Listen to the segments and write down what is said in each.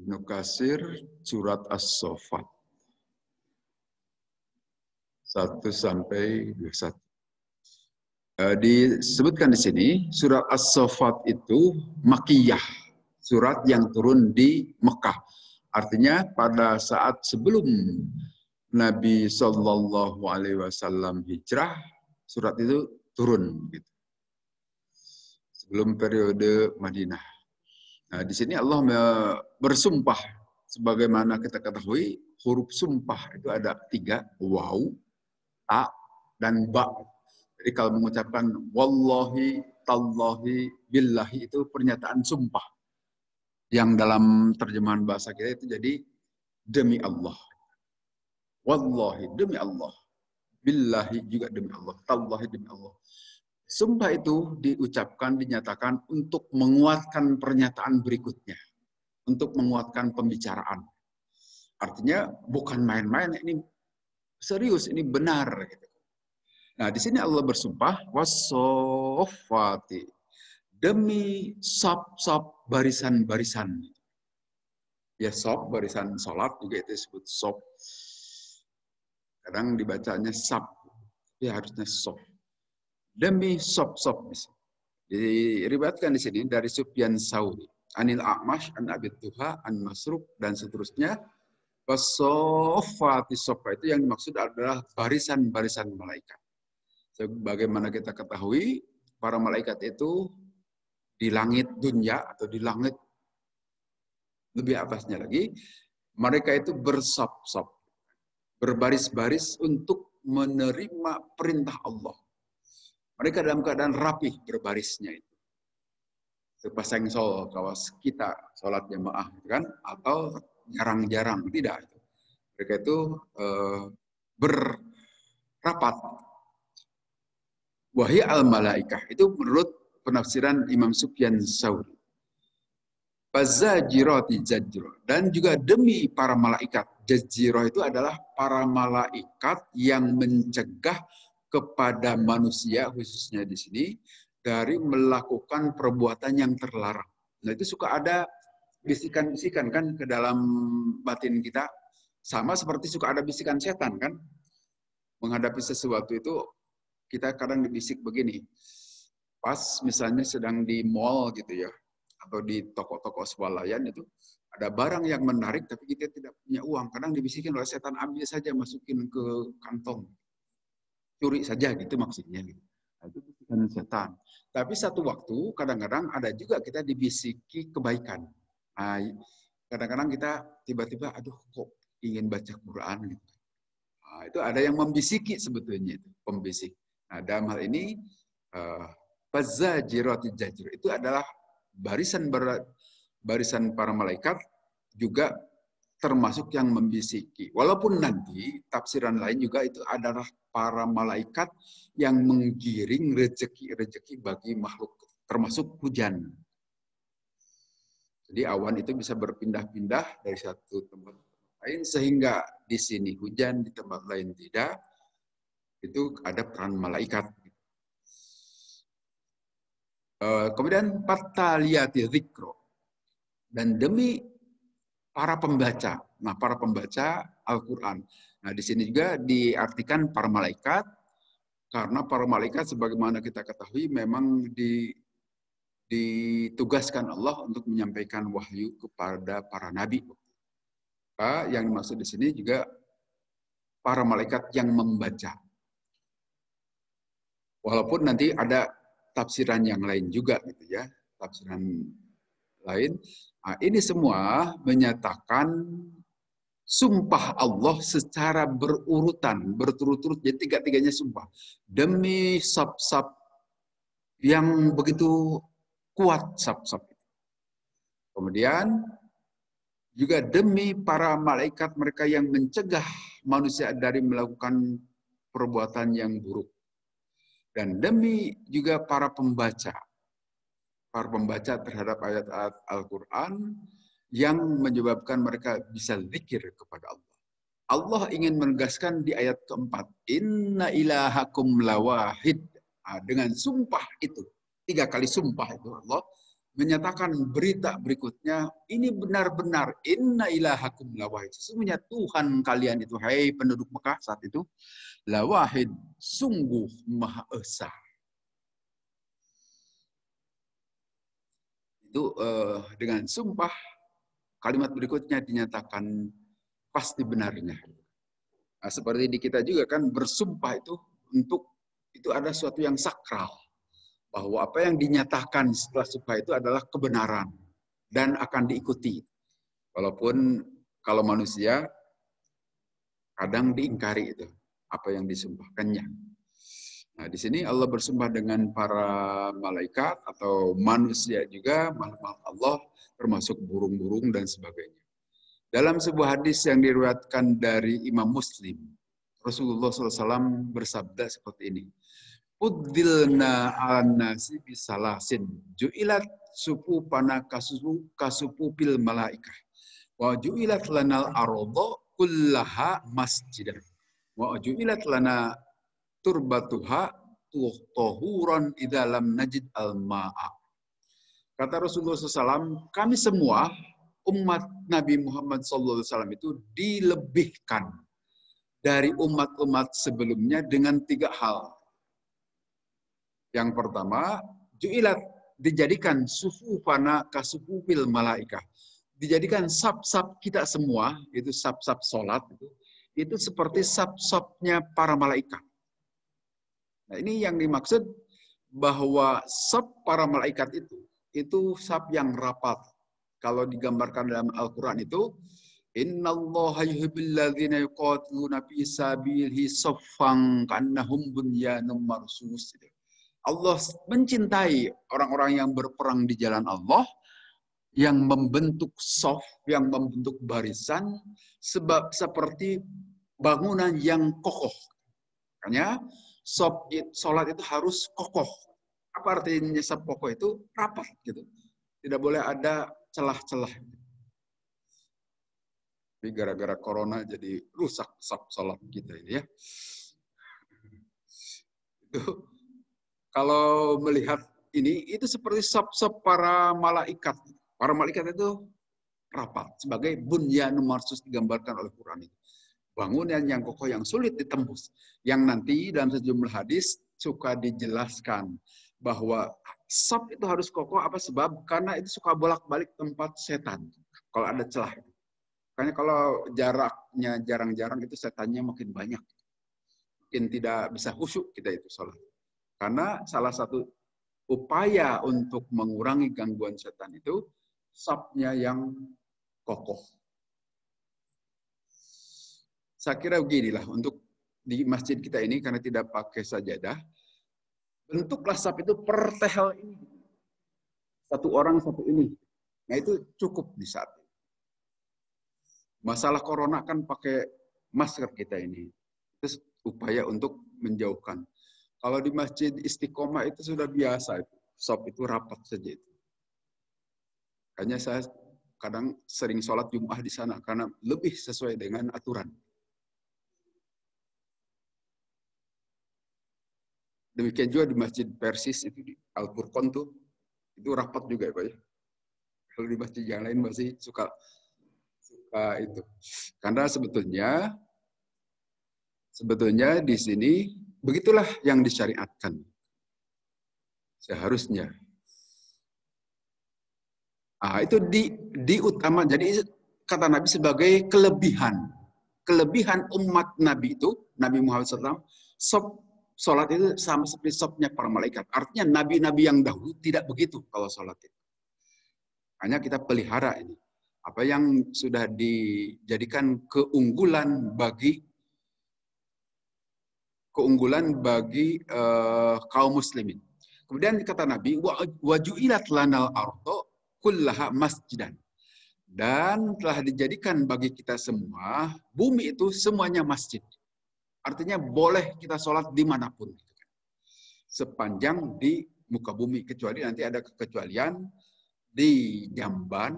Ibnu Katsir surat As-Saffat 1 sampai 21. Disebutkan di sini surat As-Saffat itu Makkiyah, surat yang turun di Mekah. Artinya pada saat sebelum Nabi Shallallahu Alaihi Wasallam hijrah, surat itu turun gitu. Sebelum periode Madinah. Nah, di sini Allah bersumpah, sebagaimana kita ketahui huruf sumpah itu ada 3, waw, ta, dan ba. Jadi kalau mengucapkan wallahi, tallahi, billahi itu pernyataan sumpah. Yang dalam terjemahan bahasa kita itu jadi demi Allah. Wallahi demi Allah. Billahi juga demi Allah. Tallahi demi Allah. Sumpah itu diucapkan, dinyatakan untuk menguatkan pernyataan berikutnya. Untuk menguatkan pembicaraan. Artinya bukan main-main, ini serius, ini benar. Nah, di sini Allah bersumpah, was-saffati, demi saf-saf barisan-barisan. Ya, saf, barisan sholat juga itu disebut saf. Kadang dibacanya saf, ya harusnya saf. Demi sop-sop. Diriwayatkan di sini dari Sufyan Tsauri, Anil A'mash, An Abi Tuha, An Masruq, dan seterusnya. Wasofati sofa itu yang dimaksud adalah barisan-barisan malaikat. Sebagaimana kita ketahui, para malaikat itu di langit dunia atau di langit lebih atasnya lagi, mereka itu bersop-sop, berbaris-baris untuk menerima perintah Allah. Mereka dalam keadaan rapih berbarisnya itu. Sepasang sol kawas kita sholat jamaah kan, atau jarang-jarang tidak. Mereka itu berrapat. Wahai al-malaikah itu menurut penafsiran Imam Sufyan Tsauri. Fazajirati zajro, dan juga demi para malaikat. Jaziro itu adalah para malaikat yang mencegah kepada manusia, khususnya di sini, dari melakukan perbuatan yang terlarang. Nah, itu suka ada bisikan-bisikan kan ke dalam batin kita, sama seperti suka ada bisikan setan kan. Menghadapi sesuatu itu kita kadang dibisik begini. Pas misalnya sedang di mall gitu ya, atau di toko-toko swalayan itu ada barang yang menarik tapi kita tidak punya uang. Kadang dibisikin oleh setan, ambil saja, masukin ke kantong. Curi saja gitu maksudnya. Nah, itu bisikan setan. Tapi satu waktu kadang-kadang ada juga kita dibisiki kebaikan. Nah, kadang-kadang kita tiba-tiba, aduh kok ingin baca Quran gitu. Nah, itu ada yang membisiki sebetulnya itu, pembisik. Nah, dalam hal ini fazajirati zajr itu adalah barisan para malaikat juga termasuk yang membisiki. Walaupun nanti tafsiran lain juga itu adalah para malaikat yang menggiring rezeki-rezeki bagi makhluk, termasuk hujan. Jadi awan itu bisa berpindah-pindah dari satu tempat lain, sehingga di sini hujan, di tempat lain tidak. Itu ada peran malaikat. Kemudian fataliyati dzikro, dan demi para pembaca. Nah, para pembaca Al-Quran. Nah, di sini juga diartikan para malaikat, karena para malaikat sebagaimana kita ketahui memang ditugaskan Allah untuk menyampaikan wahyu kepada para nabi. Yang dimaksud di sini juga para malaikat yang membaca. Walaupun nanti ada tafsiran yang lain juga gitu ya, tafsiran lain. Nah, ini semua menyatakan sumpah Allah secara berurutan, berturut-turut, jadi tiga-tiganya sumpah. Demi sab-sab yang begitu kuat sab-sab. Kemudian juga demi para malaikat mereka yang mencegah manusia dari melakukan perbuatan yang buruk. Dan demi juga para pembaca terhadap ayat-ayat Al-Quran yang menyebabkan mereka bisa zikir kepada Allah. Allah ingin menegaskan di ayat keempat, inna ilahakum lawahid. Dengan sumpah itu, 3 kali sumpah itu Allah menyatakan berita berikutnya, ini benar-benar inna ilahakum lawahid. Sesungguhnya Tuhan kalian itu, hai penduduk Mekah saat itu, lawahid, sungguh Maha Esa. Itu dengan sumpah, kalimat berikutnya dinyatakan pasti benarnya. Nah, seperti di kita juga kan bersumpah itu itu ada sesuatu yang sakral. Bahwa apa yang dinyatakan setelah sumpah itu adalah kebenaran dan akan diikuti. Walaupun kalau manusia kadang diingkari itu apa yang disumpahkannya. Nah, di sini Allah bersumpah dengan para malaikat atau manusia juga, makhluk Allah termasuk burung-burung dan sebagainya. Dalam sebuah hadis yang diriwayatkan dari Imam Muslim, Rasulullah SAW bersabda seperti ini. Uddilna al-nasi bisalasin ju'ilat supupana kasupupil malaikah wa ju'ilat lanal ardo kullaha masjidah wa ju'ilat lana turbatuha tuhuran idalam najid al-ma'a. Kata Rasulullah SAW, kami semua umat Nabi Muhammad SAW itu dilebihkan dari umat-umat sebelumnya dengan 3 hal. Yang pertama, ju'ilat, dijadikan sufufana kasufufil malaikah. Dijadikan sab-sab kita semua, itu sab-sab sholat, itu seperti sab-sabnya para malaikat. Nah, ini yang dimaksud bahwa sab para malaikat itu sab yang rapat. Kalau digambarkan dalam Al-Quran itu, innallaha yuhibbul ladzina yuqatiluna fi sabilihi saffan ka'annahum bunyanun marsus. Allah mencintai orang-orang yang berperang di jalan Allah, yang membentuk shaf, yang membentuk barisan, sebab seperti bangunan yang kokoh. Makanya sholat itu harus kokoh. Apa artinya shaf kokoh itu? Rapat gitu. Tidak boleh ada celah-celah. Tapi gara-gara corona jadi rusak shaf sholat kita ini ya. Itu. Kalau melihat ini, itu seperti sab-sab para malaikat. Para malaikat itu rapat. Sebagai bunyanun marsus digambarkan oleh Quran itu. Bangunan yang kokoh, yang sulit ditembus. Yang nanti dalam sejumlah hadis suka dijelaskan bahwa sab itu harus kokoh. Apa sebab? Karena itu suka bolak-balik tempat setan. Kalau ada celah. Makanya kalau jaraknya jarang-jarang itu setannya makin banyak. Makin tidak bisa khusyuk kita itu sholat. Karena salah satu upaya untuk mengurangi gangguan setan itu sabnya yang kokoh. Saya kira beginilah untuk di masjid kita ini karena tidak pakai sajadah, bentuklah sab itu per tehel ini. Satu orang satu ini. Nah itu cukup di saat ini. Masalah corona kan pakai masker kita ini. Itu upaya untuk menjauhkan. Kalau di Masjid Istiqomah itu sudah biasa itu. Saf itu rapat saja itu. Makanya saya kadang sering sholat Jum'ah di sana karena lebih sesuai dengan aturan. Demikian juga di Masjid Persis itu di Al-Furqan tuh itu rapat juga ya Pak ya. Kalau di masjid yang lain masih suka itu. Karena sebetulnya di sini begitulah yang disyariatkan. Seharusnya. Itu diutama. Jadi kata Nabi sebagai kelebihan. Kelebihan umat Nabi itu, Nabi Muhammad SAW, sholat itu sama seperti sopnya para malaikat. Artinya Nabi-Nabi yang dahulu tidak begitu kalau sholat itu. Hanya kita pelihara ini. Apa yang sudah dijadikan keunggulan bagi kaum muslimin. Kemudian kata Nabi, waju'ilat lanal ardo kullaha masjidan. Dan telah dijadikan bagi kita semua, bumi itu semuanya masjid. Artinya boleh kita sholat dimanapun. Sepanjang di muka bumi. Kecuali nanti ada kekecualian di jamban,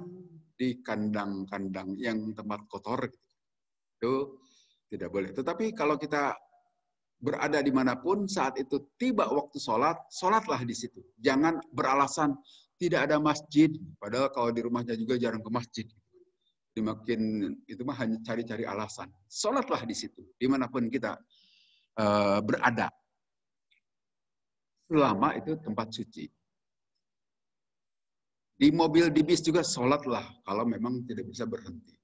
di kandang-kandang yang tempat kotor. Itu tidak boleh. Tetapi kalau kita berada dimanapun, saat itu tiba waktu sholat, sholatlah di situ. Jangan beralasan, tidak ada masjid. Padahal kalau di rumahnya juga jarang ke masjid. Jadi makin itu mah hanya cari-cari alasan. Sholatlah di situ, dimanapun kita berada. Selama itu tempat suci. Di mobil, di bis juga sholatlah kalau memang tidak bisa berhenti.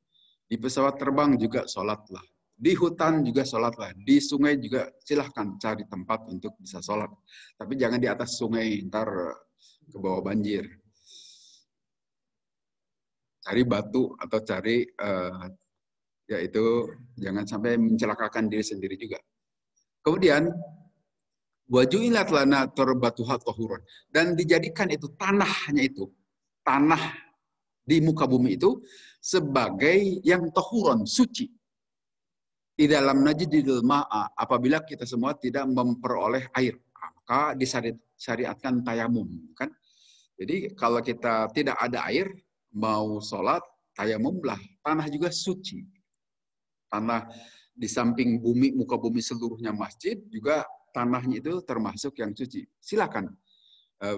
Di pesawat terbang juga sholatlah. Di hutan juga sholatlah. Di sungai juga silahkan cari tempat untuk bisa sholat. Tapi jangan di atas sungai, ntar ke bawah banjir. Cari batu atau cari yaitu jangan sampai mencelakakan diri sendiri juga. Kemudian wajuilat lana turbatuha tahuran, dan dijadikan itu tanahnya itu, tanah di muka bumi itu sebagai yang tahuran, suci. Di dalam najidil ma'a, apabila kita semua tidak memperoleh air, maka disyariatkan tayamum, kan? Jadi kalau kita tidak ada air, mau sholat, tayamumlah. Tanah juga suci. Tanah di samping bumi, muka bumi seluruhnya masjid, juga tanahnya itu termasuk yang suci. Silakan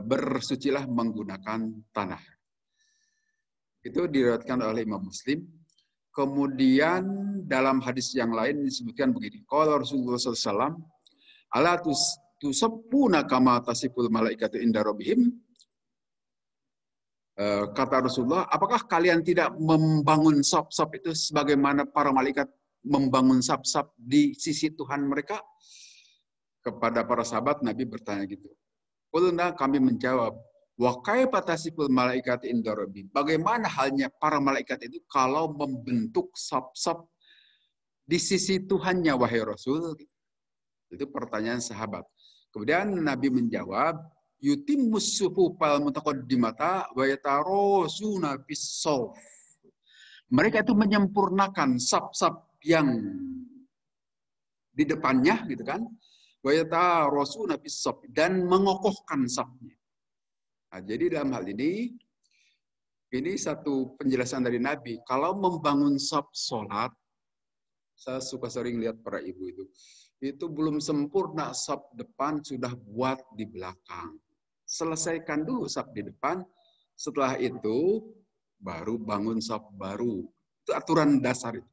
bersucilah menggunakan tanah. Itu diriwayatkan oleh Imam Muslim. Kemudian dalam hadis yang lain disebutkan begini. Qala Rasulullah SAW, ala tusappuna kama tasiful malaikatu inda rabbihim. Kata Rasulullah, apakah kalian tidak membangun sop-sop itu sebagaimana para malaikat membangun sop-sop di sisi Tuhan mereka? Kepada para sahabat Nabi bertanya gitu. Qulna, kami menjawab, wa kaifa tasiful malaikat inda rabbihim? Bagaimana halnya para malaikat itu kalau membentuk sop-sop di sisi Tuhannya, wahai Rasul? Itu pertanyaan sahabat. Kemudian Nabi menjawab, yutimmus sufufal mutaqaddimata wa yatarosuna bis-sauf. Mereka itu menyempurnakan saf-saf yang di depannya gitu kan. Wa yatarosuna bis-sauf, dan mengokohkan safnya. Nah, jadi dalam hal ini satu penjelasan dari Nabi. Kalau membangun saf salat, saya suka sering lihat para ibu itu belum sempurna saf depan sudah buat di belakang. Selesaikan dulu saf di depan, setelah itu baru bangun saf baru. Itu aturan dasar itu.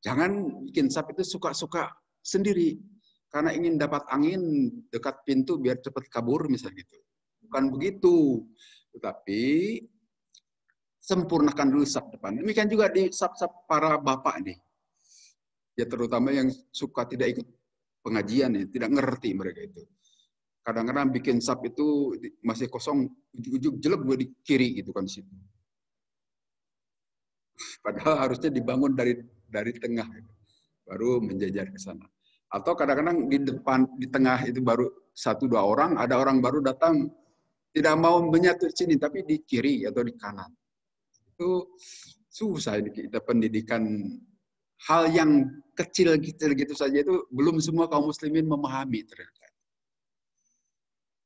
Jangan bikin saf itu suka-suka sendiri karena ingin dapat angin dekat pintu biar cepat kabur misalnya gitu. Bukan begitu. Tetapi sempurnakan dulu saf depan. Demikian juga di saf-saf para bapak nih. Ya terutama yang suka tidak ikut pengajian ya, tidak ngerti mereka itu. Kadang-kadang bikin saf itu masih kosong, ujung-ujung jelek gue di kiri gitu kan situ. Padahal harusnya dibangun dari tengah, baru menjajar ke sana. Atau kadang-kadang di depan, di tengah itu baru 1-2 orang, ada orang baru datang tidak mau menyatu sini, tapi di kiri atau di kanan. Itu susah ini kita pendidikan. Hal yang kecil-kecil gitu saja itu belum semua kaum muslimin memahami ternyata.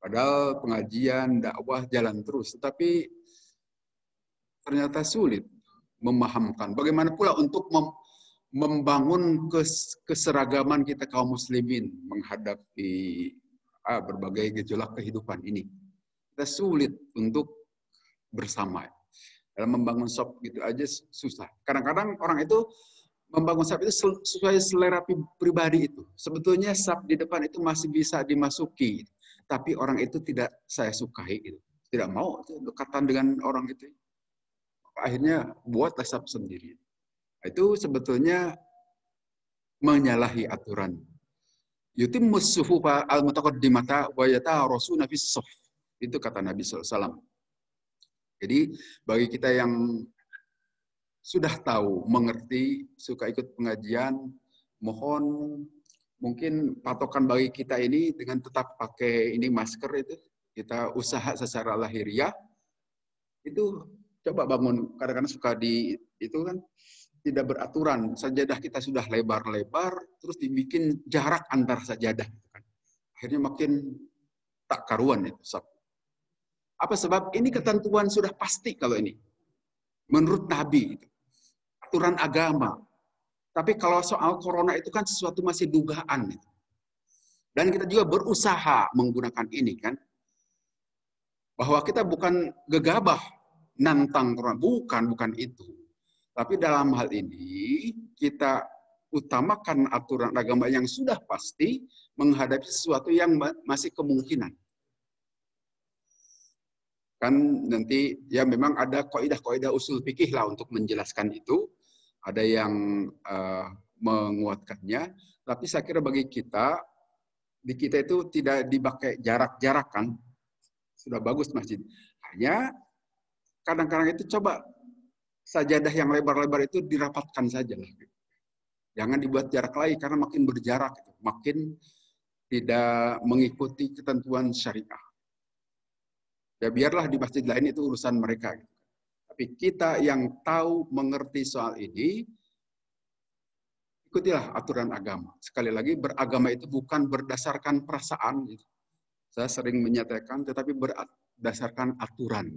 Padahal pengajian, dakwah jalan terus, tetapi ternyata sulit memahamkan. Bagaimana pula untuk membangun keseragaman kita kaum muslimin menghadapi berbagai gejolak kehidupan ini. Kita sulit untuk bersama. Dalam membangun sop gitu aja susah. Kadang-kadang orang itu membangun saf itu sesuai selera pribadi itu. Sebetulnya saf di depan itu masih bisa dimasuki, tapi orang itu tidak saya sukai itu. Tidak mau dekatan dengan orang itu. Akhirnya buatlah saf sendiri. Itu sebetulnya menyalahi aturan. Yutimmus sufufa al-mutaqaddimata wa yatarosuna fis-saff. Itu kata Nabi SAW. Jadi bagi kita yang sudah tahu, mengerti, suka ikut pengajian, mohon mungkin patokan bagi kita ini dengan tetap pakai ini masker itu, kita usaha secara lahiriah, itu coba bangun. Kadang-kadang suka itu kan tidak beraturan, sajadah kita sudah lebar-lebar, terus dibikin jarak antar sajadah. Akhirnya makin tak karuan itu. Apa sebab? Ini ketentuan sudah pasti kalau ini. Menurut Nabi itu. Aturan agama. Tapi kalau soal corona itu kan sesuatu masih dugaan. Dan kita juga berusaha menggunakan ini kan. Bahwa kita bukan gegabah nantang Quran, bukan itu. Tapi dalam hal ini kita utamakan aturan agama yang sudah pasti menghadapi sesuatu yang masih kemungkinan. Kan nanti ya memang ada kaidah-kaidah usul fikih lah untuk menjelaskan itu. Ada yang menguatkannya, tapi saya kira bagi kita, di kita itu tidak dipakai jarak-jarak kan. Sudah bagus masjid. Hanya kadang-kadang itu coba sajadah yang lebar-lebar itu dirapatkan saja. Jangan dibuat jarak lagi karena makin berjarak, makin tidak mengikuti ketentuan syariah. Ya biarlah di masjid lain itu urusan mereka. Tapi kita yang tahu mengerti soal ini, ikutilah aturan agama. Sekali lagi beragama itu bukan berdasarkan perasaan. Saya sering menyatakan, tetapi berdasarkan aturan.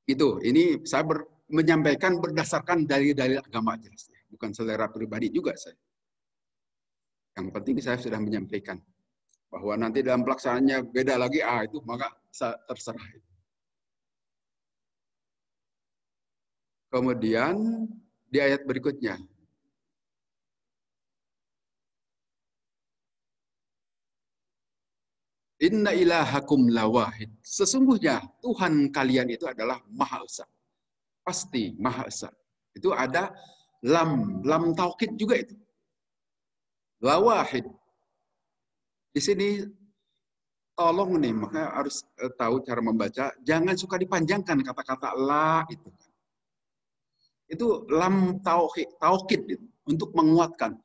Itu, ini saya menyampaikan berdasarkan dalil-dalil agama jelas, bukan selera pribadi juga saya. Yang penting saya sudah menyampaikan bahwa nanti dalam pelaksanaannya beda lagi, itu maka terserah. Kemudian di ayat berikutnya, Inna ilahakum lawahid. Sesungguhnya Tuhan kalian itu adalah Maha Esa. Pasti Maha Esa. Itu ada lam taukid juga itu. Lawahid. Di sini tolong nih, makanya harus tahu cara membaca. Jangan suka dipanjangkan kata-kata la itu. Itu lam taukid untuk menguatkan.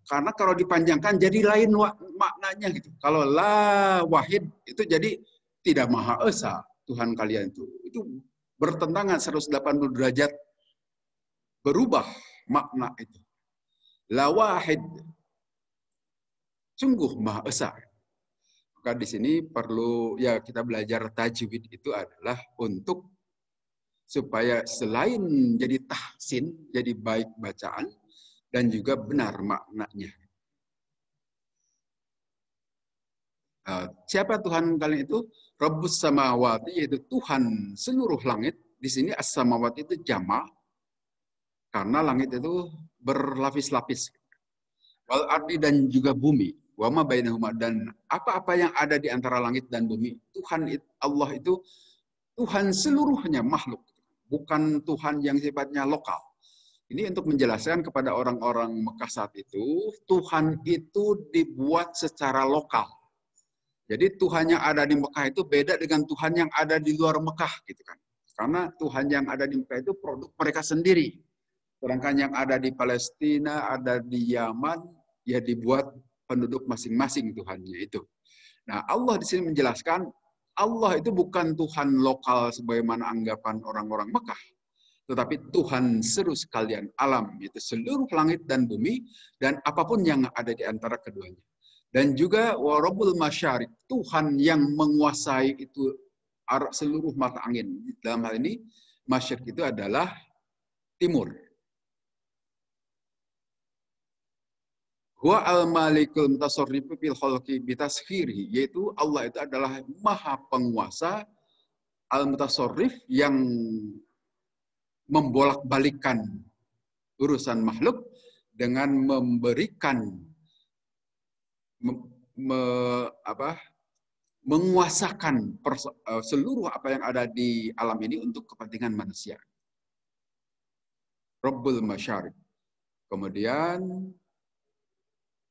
Karena kalau dipanjangkan jadi lain maknanya gitu. Kalau la wahid itu jadi tidak Maha Esa Tuhan kalian itu. Itu bertentangan 180 derajat, berubah makna itu. La wahid sungguh Maha Esa. Maka di sini perlu ya kita belajar tajwid itu adalah untuk supaya selain jadi tahsin, jadi baik bacaan, dan juga benar maknanya. Siapa Tuhan kalian itu? Rabbus samawati, yaitu Tuhan seluruh langit. Di sini as-samawati itu jama', karena langit itu berlapis-lapis. Wal ardi, dan juga bumi. Wa ma bainahuma, dan apa-apa yang ada di antara langit dan bumi. Tuhan Allah itu Tuhan seluruhnya makhluk. Bukan Tuhan yang sifatnya lokal. Ini untuk menjelaskan kepada orang-orang Mekah saat itu, Tuhan itu dibuat secara lokal. Jadi Tuhan yang ada di Mekah itu beda dengan Tuhan yang ada di luar Mekah, gitu kan? Karena Tuhan yang ada di Mekah itu produk mereka sendiri. Sedangkan yang ada di Palestina, ada di Yaman, ya dibuat penduduk masing-masing Tuhannya itu. Nah, Allah di sini menjelaskan, Allah itu bukan Tuhan lokal sebagaimana anggapan orang-orang Mekah. Tetapi Tuhan seluruh sekalian alam, itu seluruh langit dan bumi, dan apapun yang ada di antara keduanya. Dan juga Warabul Masyarik, Tuhan yang menguasai itu seluruh mata angin. Dalam hal ini, Masyarik itu adalah timur. Huwa al-malikul mutasarrifu fil khalqi bitaskhiri, yaitu Allah itu adalah maha penguasa al-mutasarrif yang membolak-balikan urusan makhluk dengan memberikan menguasakan seluruh apa yang ada di alam ini untuk kepentingan manusia. Rabbul Masyariq. Kemudian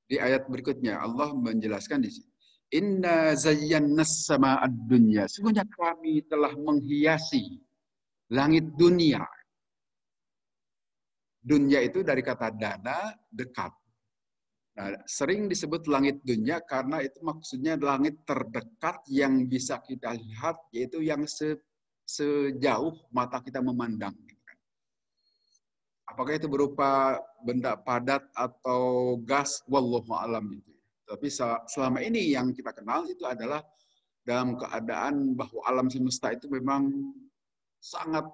di ayat berikutnya Allah menjelaskan di sini, Inna zayyannas sama'ad dunya. Sesungguhnya kami telah menghiasi langit dunia. Dunia itu dari kata dana, dekat. Nah, sering disebut langit dunia karena itu maksudnya langit terdekat yang bisa kita lihat, yaitu yang sejauh mata kita memandang. Apakah itu berupa benda padat atau gas, wallahu alam itu. Tapi selama ini yang kita kenal itu adalah dalam keadaan bahwa alam semesta itu memang sangat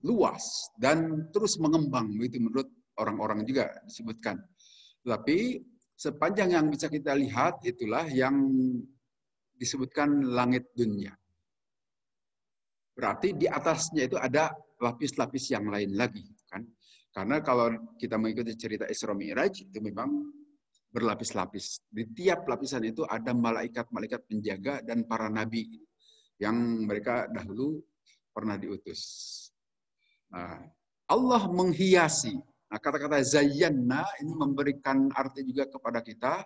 luas dan terus mengembang, itu menurut orang-orang juga disebutkan. Tapi sepanjang yang bisa kita lihat itulah yang disebutkan langit dunia. Berarti di atasnya itu ada lapis-lapis yang lain lagi, kan? Karena kalau kita mengikuti cerita Isra Mi'raj itu memang berlapis-lapis. Di tiap lapisan itu ada malaikat-malaikat penjaga dan para nabi yang mereka dahulu pernah diutus. Nah, Allah menghiasi. Nah, kata-kata zayyana ini memberikan arti juga kepada kita.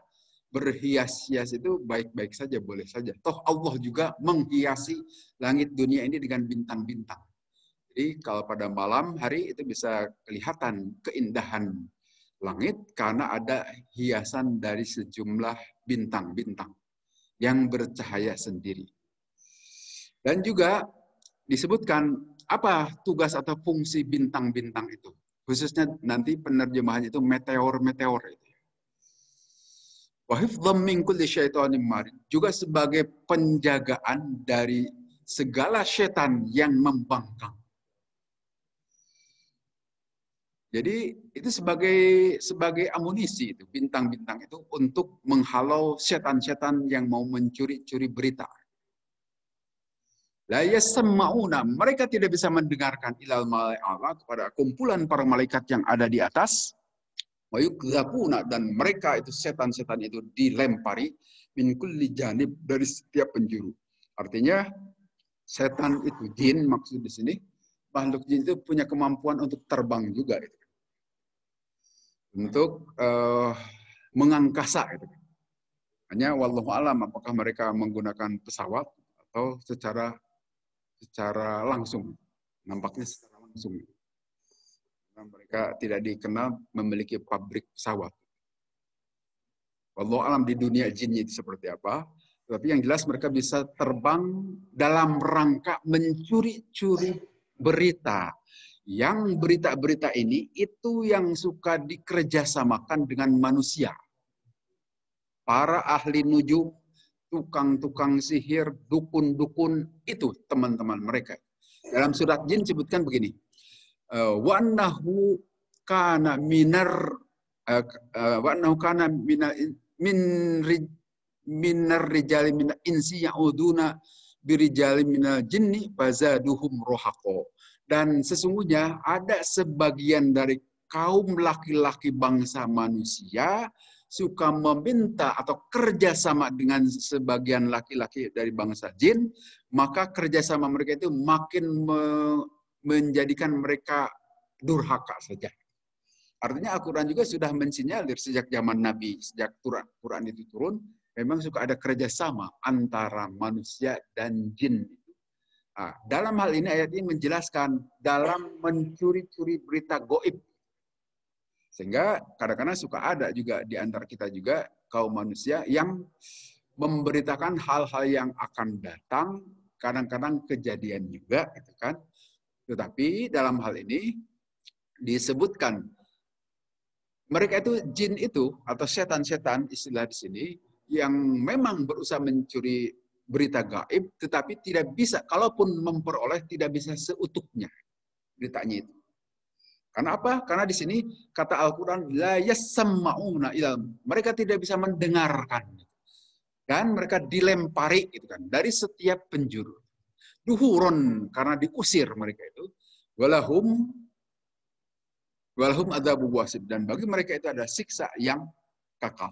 Berhias-hias itu baik-baik saja, boleh saja. Toh Allah juga menghiasi langit dunia ini dengan bintang-bintang. Jadi kalau pada malam hari itu bisa kelihatan keindahan langit karena ada hiasan dari sejumlah bintang-bintang yang bercahaya sendiri. Dan juga disebutkan apa tugas atau fungsi bintang-bintang itu. Khususnya nanti penerjemahannya itu meteor-meteor itu. Wa hifdzam min kulli syaitanin marid. Juga sebagai penjagaan dari segala setan yang membangkang. Jadi itu sebagai amunisi itu bintang-bintang itu untuk menghalau setan-setan yang mau mencuri-curi berita. La yasma'una, mereka tidak bisa mendengarkan ilal malai'ala kepada kumpulan para malaikat yang ada di atas. Wa yukzafuna, dan mereka itu setan-setan itu dilempari min kulli janib, dari setiap penjuru. Artinya setan itu jin maksud di sini. Makhluk jin itu punya kemampuan untuk terbang juga itu. Untuk mengangkasa itu. Hanya wallahu alam apakah mereka menggunakan pesawat atau secara langsung. Nampaknya secara langsung. Karena mereka tidak dikenal memiliki pabrik pesawat. Wallahu alam di dunia jin itu seperti apa. Tapi yang jelas mereka bisa terbang dalam rangka mencuri-curi berita. Yang berita-berita ini itu yang suka dikerjasamakan dengan manusia. Para ahli nujum, tukang-tukang sihir, dukun-dukun, itu teman-teman mereka. Dalam surat jin sebutkan begini. Wa annahu kana minar wa annahu kana minar rijali min insi ya'uduna birijali minal jinni fazaduhum rohaqo. Dan sesungguhnya ada sebagian dari kaum laki-laki bangsa manusia suka meminta atau kerjasama dengan sebagian laki-laki dari bangsa jin, maka kerjasama mereka itu makin menjadikan mereka durhaka saja. Artinya Al-Quran juga sudah mensinyalir sejak zaman Nabi, sejak Quran itu turun, memang suka ada kerjasama antara manusia dan jin. Nah, dalam hal ini ayat ini menjelaskan dalam mencuri-curi berita goib. Sehingga kadang-kadang suka ada juga di antara kita juga kaum manusia yang memberitakan hal-hal yang akan datang, kadang-kadang kejadian juga, gitu kan. Tetapi dalam hal ini disebutkan mereka itu jin itu atau setan-setan istilah di sini yang memang berusaha mencuri berita gaib, tetapi tidak bisa, kalaupun memperoleh, tidak bisa seutuhnya beritanya itu. Karena apa? Karena di sini kata Al-Quran, la yasma'una ilal, mereka tidak bisa mendengarkan. Dan mereka dilempari gitu kan, dari setiap penjuru. Duhuron, karena diusir mereka itu. Walahum adzabu wasib, dan bagi mereka itu ada siksa yang kekal.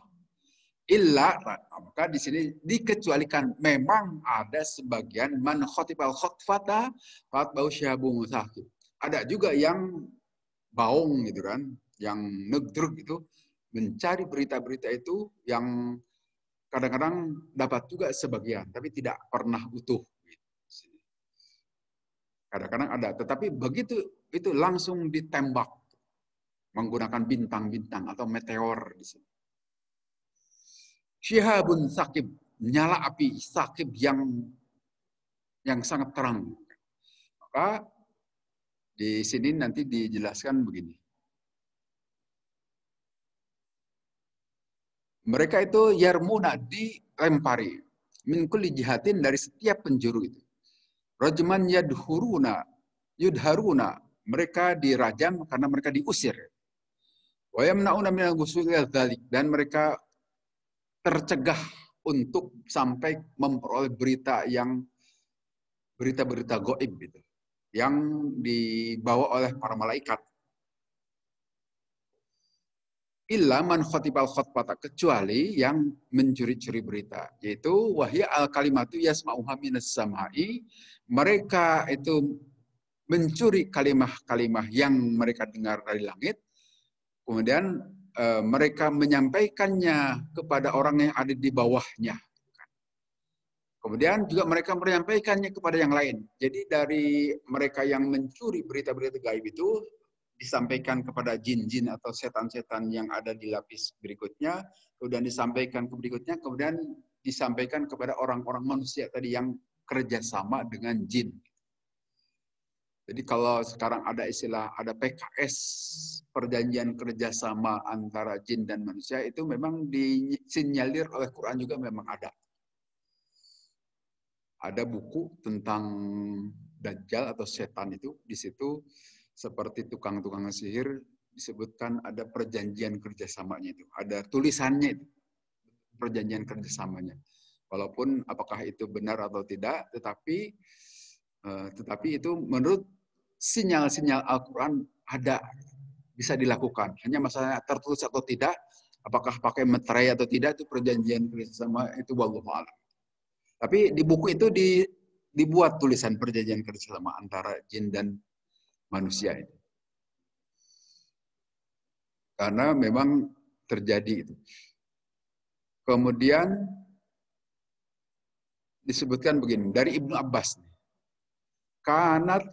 Illa, maka di sini dikecualikan memang ada sebagian man khotibal khotfata fatbau syahabung sahib. Ada juga yang baung gitu kan, yang negdruk itu mencari berita-berita itu yang kadang-kadang dapat juga sebagian, tapi tidak pernah utuh. Kadang-kadang ada, tetapi begitu itu langsung ditembak menggunakan bintang-bintang atau meteor di sini. Syihabun sakib, nyala api sakib yang sangat terang. Maka di sini nanti dijelaskan begini. Mereka itu yarmuna, dilempari min kulli jihatin, dari setiap penjuru itu. Rajman yudharuna, mereka dirajam karena mereka diusir. Wa yamnauna minal ghusuli dzalik, dan mereka tercegah untuk sampai memperoleh berita-berita gaib gitu, yang dibawa oleh para malaikat. Illa man khatibal khotbata, kecuali yang mencuri-curi berita, yaitu wahya al kalimatu yasma'uha minas samai, mereka itu mencuri kalimah-kalimah yang mereka dengar dari langit, kemudian mereka menyampaikannya kepada orang yang ada di bawahnya. Kemudian juga mereka menyampaikannya kepada yang lain. Jadi dari mereka yang mencuri berita-berita gaib itu disampaikan kepada jin-jin atau setan-setan yang ada di lapis berikutnya, kemudian disampaikan ke berikutnya, kemudian disampaikan kepada orang-orang manusia tadi yang kerjasama dengan jin. Jadi kalau sekarang ada istilah, ada PKS, perjanjian kerjasama antara jin dan manusia, itu memang disinyalir oleh Quran juga memang ada. Ada buku tentang Dajjal atau setan itu, di situ seperti tukang-tukang sihir disebutkan ada perjanjian kerjasamanya itu, ada tulisannya itu, perjanjian kerjasamanya. Walaupun apakah itu benar atau tidak, tetapi itu menurut sinyal-sinyal Al-Quran ada, bisa dilakukan. Hanya masalahnya tertulis atau tidak, apakah pakai meterai atau tidak, itu perjanjian kerjasama itu wallahu a'lam. Tapi di buku itu dibuat tulisan perjanjian kerjasama antara jin dan manusia itu. Karena memang terjadi itu. Kemudian disebutkan begini, dari Ibnu Abbas. Kanat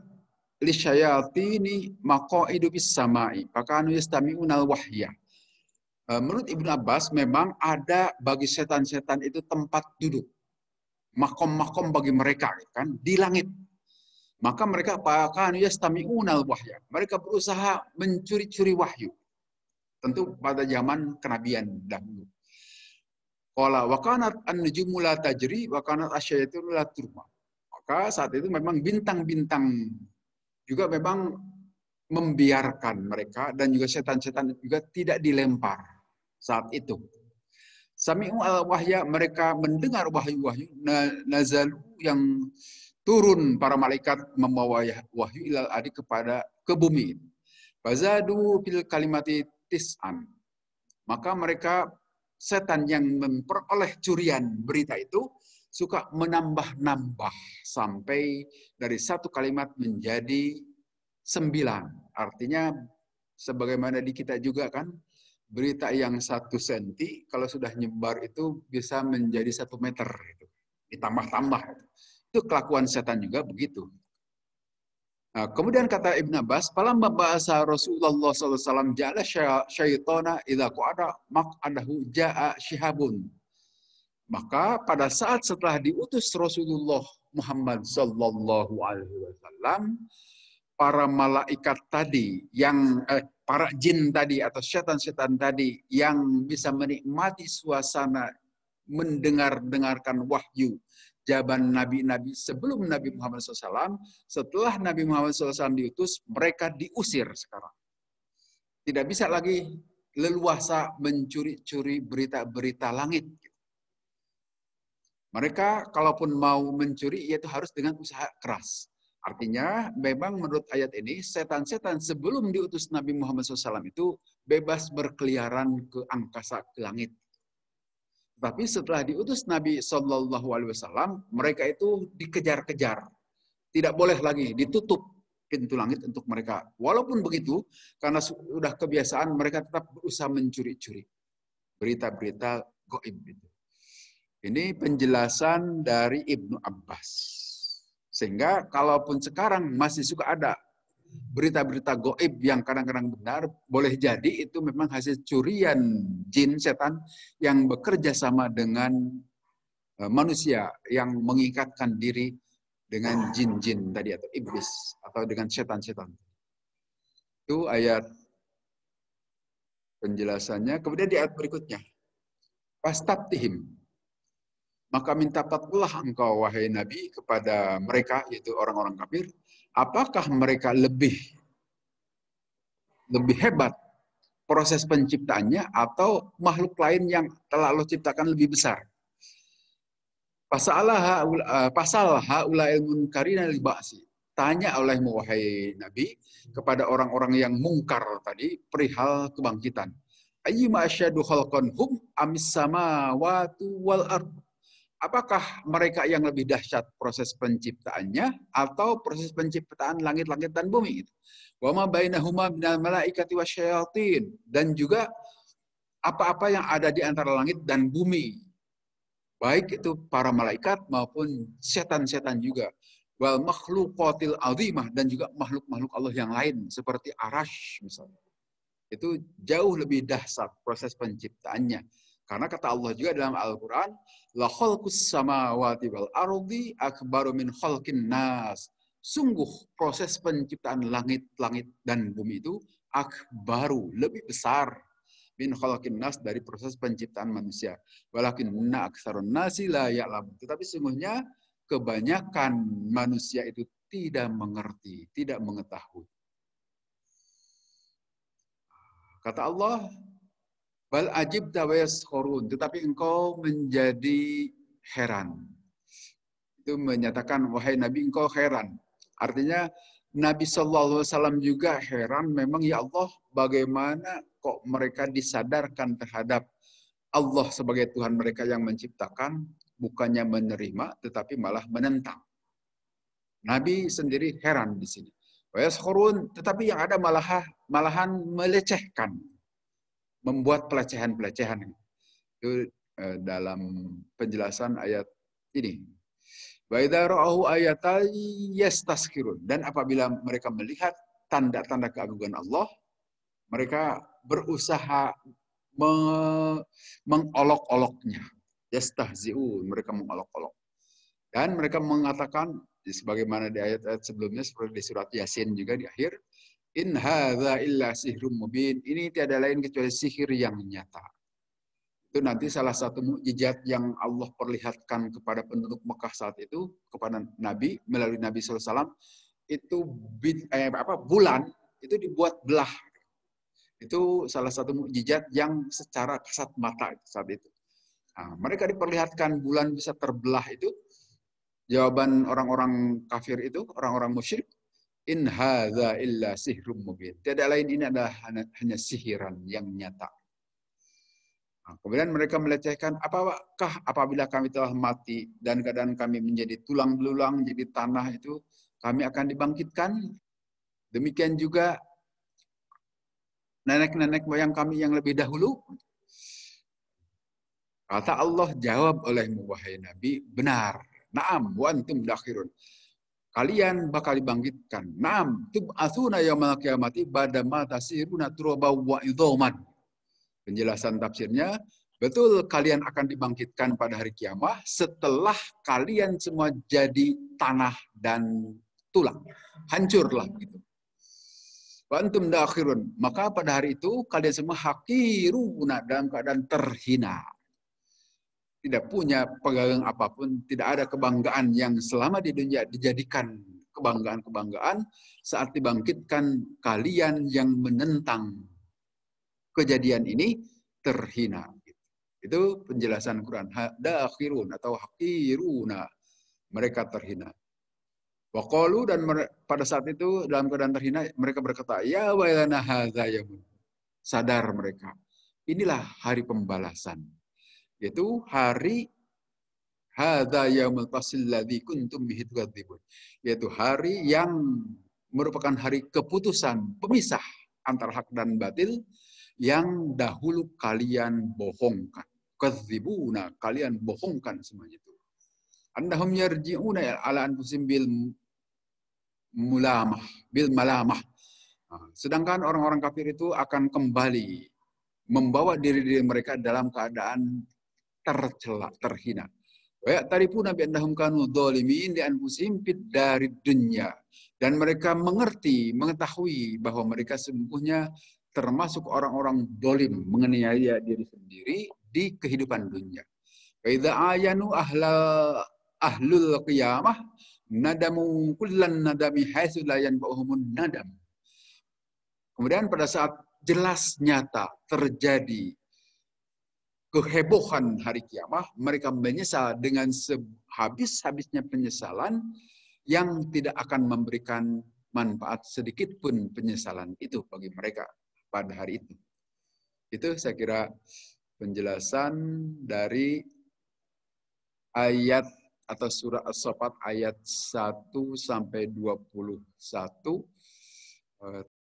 lisyayatini maqaidu bis samai, fakanu yastami'unal wahya. Menurut Ibnu Abbas memang ada bagi setan-setan itu tempat duduk. Makom-makom bagi mereka kan di langit. Maka mereka fakanu yastami'unal wahya. Mereka berusaha mencuri-curi wahyu. Tentu pada zaman kenabian dahulu. Qala wa kanat an-nujumu la tajri wa kanat asyayatinu la turma. Maka saat itu memang bintang-bintang juga memang membiarkan mereka, dan juga setan-setan juga tidak dilempar saat itu. Sami'u al-wahya, mereka mendengar wahyu-wahyu, nazalu yang turun para malaikat membawa wahyu ilal adi ke bumi. Fazadu fil kalimati tis'an. Maka mereka setan yang memperoleh curian berita itu suka menambah-nambah sampai dari satu kalimat menjadi 9. Artinya sebagaimana di kita juga kan, berita yang 1 senti kalau sudah nyebar itu bisa menjadi 1 meter. Ditambah-tambah. Itu kelakuan setan juga begitu. Nah, kemudian kata Ibn Abbas, falamma ba'asa Rasulullah SAW ja'ala syaitana idza qa'ada maq'adahu ja'a shihabun. Maka pada saat setelah diutus Rasulullah Muhammad sallallahu alaihi wasallam, para malaikat tadi yang para jin tadi atau setan-setan tadi yang bisa menikmati suasana mendengarkan wahyu jawaban nabi-nabi sebelum Nabi Muhammad SAW, setelah Nabi Muhammad SAW diutus, mereka diusir sekarang. Tidak bisa lagi leluasa mencuri-curi berita-berita langit. Mereka kalaupun mau mencuri, yaitu harus dengan usaha keras. Artinya, memang menurut ayat ini, setan-setan sebelum diutus Nabi Muhammad SAW itu bebas berkeliaran ke angkasa, ke langit. Tapi setelah diutus Nabi SAW, mereka itu dikejar-kejar. Tidak boleh lagi ditutup pintu langit untuk mereka. Walaupun begitu, karena sudah kebiasaan, mereka tetap berusaha mencuri-curi berita-berita gaib itu. Ini penjelasan dari Ibnu Abbas. Sehingga kalaupun sekarang masih suka ada berita-berita gaib yang kadang-kadang benar, boleh jadi itu memang hasil curian jin setan yang bekerja sama dengan manusia yang mengikatkan diri dengan jin-jin tadi atau iblis atau dengan setan-setan. Itu ayat penjelasannya. Kemudian di ayat berikutnya, fastaftihim, maka minta fatwalah engkau wahai Nabi kepada mereka, yaitu orang-orang kafir, apakah mereka lebih hebat proses penciptaannya atau makhluk lain yang telah Allah ciptakan lebih besar. Pasal haula ilmun karina li ba'si. Tanya olehmu wahai Nabi kepada orang-orang yang mungkar tadi perihal kebangkitan. Ayyuma asyadu khalqan hum amis samawati wal ard. Apakah mereka yang lebih dahsyat proses penciptaannya atau proses penciptaan langit-langit dan bumi itu? Wa ma bainahuma minal malaikati wasyayatin, dan juga apa-apa yang ada di antara langit dan bumi, baik itu para malaikat maupun setan-setan juga. Wal makhluqatil azimah, dan juga makhluk-makhluk Allah yang lain seperti arash misalnya. Itu jauh lebih dahsyat proses penciptaannya. Karena kata Allah juga dalam Al-Quran, la khalqus samawati wal ardi akbaru min khalqin nas. Sungguh proses penciptaan langit-langit dan bumi itu akbaru, lebih besar min khalqin nas, dari proses penciptaan manusia. Walakinna aktsarun nasi la ya'lamun. Tetapi sungguhnya kebanyakan manusia itu tidak mengerti, tidak mengetahui. Kata Allah, bal ajibta wa yaskhurun, tetapi engkau menjadi heran. Itu menyatakan, wahai Nabi, engkau heran. Artinya Nabi SAW juga heran, memang ya Allah, bagaimana kok mereka disadarkan terhadap Allah sebagai Tuhan mereka yang menciptakan, bukannya menerima, tetapi malah menentang. Nabi sendiri heran di sini. Wa yaskhurun, tetapi yang ada malahan melecehkan, membuat pelecehan-pelecehan. Itu dalam penjelasan ayat ini. Wa idza ra'ahu ayatan yastaskirun, dan apabila mereka melihat tanda-tanda keagungan Allah, mereka berusaha mengolok-oloknya. Yastahzi'un, mereka mengolok-olok. Dan mereka mengatakan, sebagaimana di ayat-ayat sebelumnya, seperti di surat Yasin juga di akhir, in hadza illa sihrum mubin, ini tiada lain kecuali sihir yang nyata. Itu nanti salah satu mukjizat yang Allah perlihatkan kepada penduduk Mekah saat itu, kepada Nabi melalui Nabi SAW, itu bulan itu dibuat belah. Itu salah satu mukjizat yang secara kasat mata saat itu. Nah, mereka diperlihatkan bulan bisa terbelah itu. Jawaban orang-orang kafir itu, orang-orang musyrik, in hadza illa sihrum mubin. Tiada lain, ini adalah hanya sihiran yang nyata. Nah, kemudian mereka melecehkan, apakah apabila kami telah mati dan keadaan kami menjadi tulang belulang, jadi tanah itu, kami akan dibangkitkan? Demikian juga nenek-nenek moyang kami yang lebih dahulu. Kata Allah, jawab olehmu wahai Nabi, benar. Naam wa antum dakhirun. Kalian bakal dibangkitkan. Naam tub'atsuna yaumal qiyamati ba'da ma tasiruna turaban wa idzaman. Penjelasan tafsirnya, betul kalian akan dibangkitkan pada hari kiamat setelah kalian semua jadi tanah dan tulang. Hancurlah begitu. Wa antum dakhirun. Maka pada hari itu kalian semua hakiruna, dalam keadaan terhina. Tidak punya pegangan apapun, tidak ada kebanggaan yang selama di dunia dijadikan kebanggaan-kebanggaan, saat dibangkitkan kalian yang menentang kejadian ini terhina. Itu penjelasan Quran. Dakhirun atau hakiruna, mereka terhina. Waqalu, dan pada saat itu dalam keadaan terhina mereka berkata, ya wailana hadza yaum. Sadar mereka, inilah hari pembalasan. Yaitu hari hadza yaumul fasl ladzi kuntum bihi tukadzibun, yaitu hari yang merupakan hari keputusan pemisah antara hak dan batil yang dahulu kalian bohongkan. Kadzibuna, kalian bohongkan semuanya itu. Annahum yarji'una ala anfusihim bil malamah. Sedangkan orang-orang kafir itu akan kembali membawa diri mereka dalam keadaan tercela, terhina. Wa ya'tarifuna bi annahum kanu dzalimin li anfusihim fid darid dunya. Dan mereka mengetahui bahwa mereka sesungguhnya termasuk orang-orang zalim, menganiaya diri sendiri di kehidupan dunia. Wa idza ayanu ahlul qiyamah nadamu kullan nadami haitsu la yanfa'uhumun nadam. Kemudian pada saat jelas nyata terjadi kehebohan hari kiamat, mereka menyesal dengan sehabis-habisnya penyesalan yang tidak akan memberikan manfaat sedikit pun penyesalan itu bagi mereka pada hari itu. Itu saya kira penjelasan dari ayat atau surah As-Saffat ayat 1 sampai 21